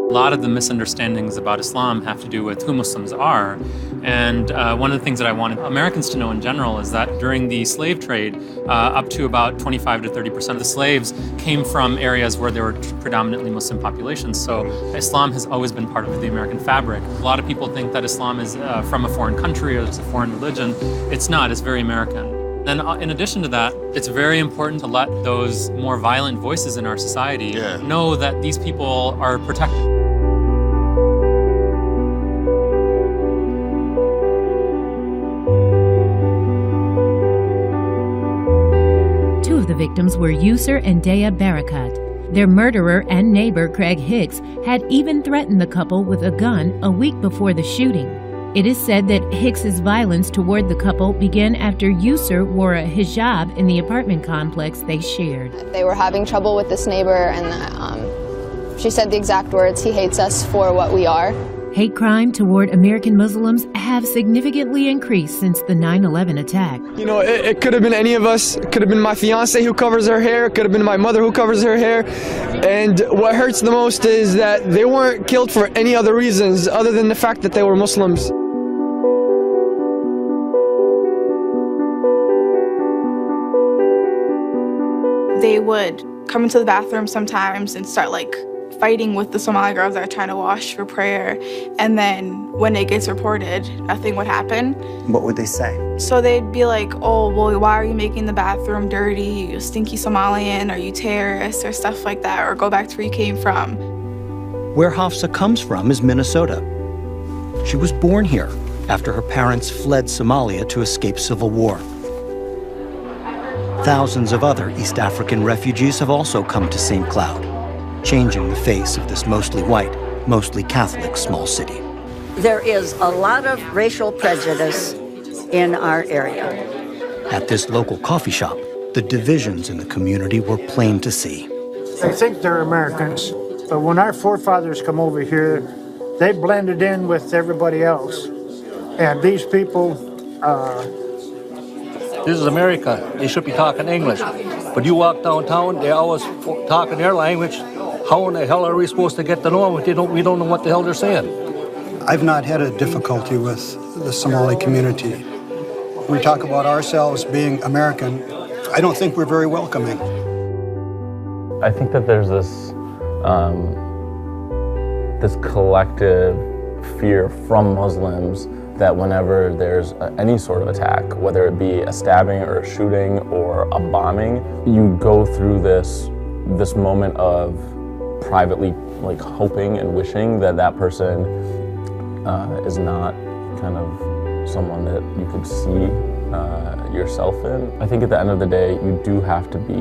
A lot of the misunderstandings about Islam have to do with who Muslims are. And one of the things that I wanted Americans to know in general is that during the slave trade, up to about 25 to 30% of the slaves came from areas where there were predominantly Muslim populations. So Islam has always been part of the American fabric. A lot of people think that Islam is from a foreign country or it's a foreign religion. It's not, it's very American. Then in addition to that, it's very important to let those more violent voices in our society know that these people are protected. Two of the victims were Yusur and Dea Barakat. Their murderer and neighbor, Craig Hicks, had even threatened the couple with a gun a week before the shooting. It is said that Hicks's violence toward the couple began after Yusur wore a hijab in the apartment complex they shared. They were having trouble with this neighbor, and she said the exact words, "He hates us for what we are." Hate crime toward American Muslims have significantly increased since the 9/11 attack. You know, it could have been any of us. It could have been my fiance who covers her hair. It could have been my mother who covers her hair. And what hurts the most is that they weren't killed for any other reasons other than the fact that they were Muslims. They would come into the bathroom sometimes and start fighting with the Somali girls that are trying to wash for prayer. And then when it gets reported, nothing would happen. What would they say? So they'd be like, "Oh, well, why are you making the bathroom dirty? You stinky Somalian, are you terrorist?" or stuff like that, or "Go back to where you came from." Where Hafsa comes from is Minnesota. She was born here after her parents fled Somalia to escape civil war. Thousands of other East African refugees have also come to St. Cloud, changing the face of this mostly white, mostly Catholic small city. There is a lot of racial prejudice in our area. At this local coffee shop, the divisions in the community were plain to see. They think they're Americans, but when our forefathers come over here, they blended in with everybody else. And these people, this is America. They should be talking English. But you walk downtown, they always talking their language. How in the hell are we supposed to get to know them if we don't know what the hell they're saying? I've not had a difficulty with the Somali community. When we talk about ourselves being American, I don't think we're very welcoming. I think that there's this collective fear from Muslims that whenever there's any sort of attack, whether it be a stabbing or a shooting or a bombing, you go through this moment of privately hoping and wishing that that person is not kind of someone that you could see yourself in. I think at the end of the day, you do have to be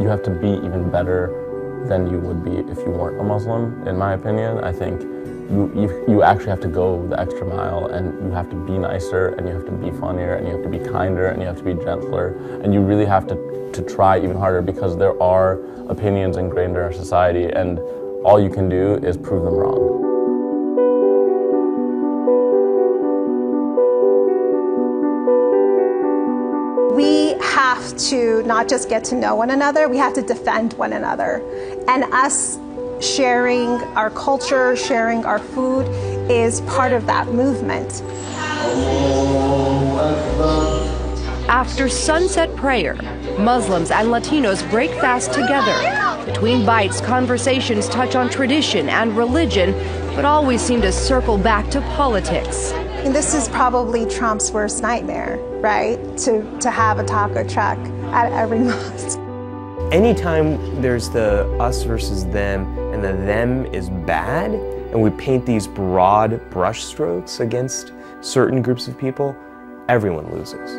you have to be even better than you would be if you weren't a Muslim, in my opinion. I think you actually have to go the extra mile, and you have to be nicer, and you have to be funnier, and you have to be kinder, and you have to be gentler, and you really have to try even harder, because there are opinions ingrained in our society, and all you can do is prove them wrong. We have to not just get to know one another, we have to defend one another. And us sharing our culture, sharing our food is part of that movement. After sunset prayer, Muslims and Latinos break fast together. Between bites, conversations touch on tradition and religion, but always seem to circle back to politics. And this is probably Trump's worst nightmare, right? To have a taco truck at every mosque. Anytime there's the us versus them, and the them is bad, and we paint these broad brushstrokes against certain groups of people, everyone loses.